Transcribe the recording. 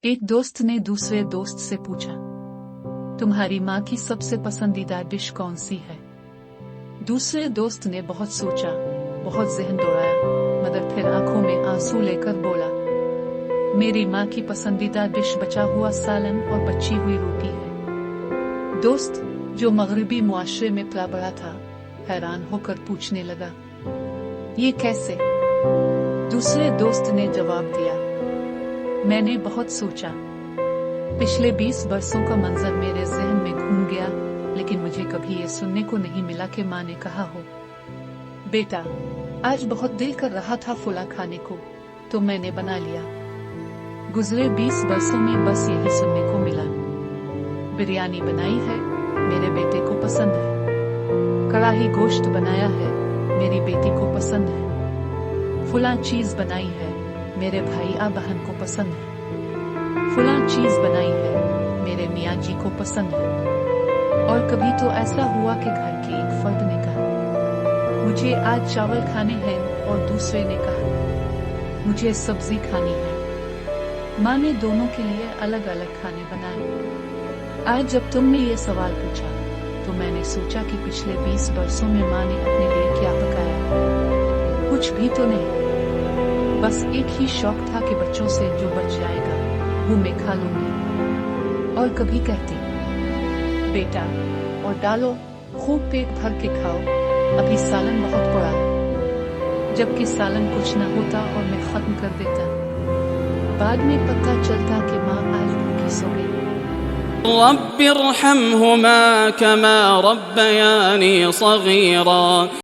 एक दोस्त ने दूसरे दोस्त से पूछा, तुम्हारी माँ की सबसे पसंदीदा डिश कौन सी है? दूसरे दोस्त ने बहुत सोचा, बहुत ज़हन दौड़ाया, मगर फिर आंखों में आंसू लेकर बोला, मेरी माँ की पसंदीदा डिश बचा हुआ सालन और बची हुई रोटी है। दोस्त, जो मगरिबी मुआशरे में पला बड़ा था, हैरान होकर पूछने लगा, ये कैसे? दूसरे दोस्त ने जवाब दिया, मैंने बहुत सोचा। पिछले 20 बरसों का मंजर मेरे ज़हन में घूम गया, लेकिन मुझे कभी ये सुनने को नहीं मिला कि माँ ने कहा हो, बेटा, आज बहुत दिल कर रहा था फुला खाने को, तो मैंने बना लिया। गुजरे 20 बरसों में बस यही सुनने को मिला। बिरयानी बनाई है, मेरे बेटे को पसंद है। कढ़ाई गोश्त बनाया है, मेरी बेटी को पसंद है। फुला चीज बनाई है, मेरे भाई आ बहन को पसंद है। फुला चीज बनाई है, मेरे मियाँ जी को पसंद है। और कभी तो ऐसा हुआ कि घर के एक फर्द ने कहा, मुझे आज चावल खाने हैं, और दूसरे ने कहा, मुझे सब्जी खानी है। माँ ने दोनों के लिए अलग अलग खाने बनाए। आज जब तुमने ये सवाल पूछा, तो मैंने सोचा कि पिछले 20 बरसों में माँ ने अपने लिए क्या पकाया। कुछ भी तो नहीं, बस एक ही शौक था कि बच्चों से जो बच जाएगा वो मैं खा लूंगी। और कभी कहती, बेटा, और डालो, खूब पेट भर के खाओ, अभी सालन बहुत पड़ा है। जबकि सालन कुछ न होता और मैं खत्म कर देता। बाद में पता चलता कि माँ आज भूखी सो गई। رب ارحمهما كما ربياني صغيرا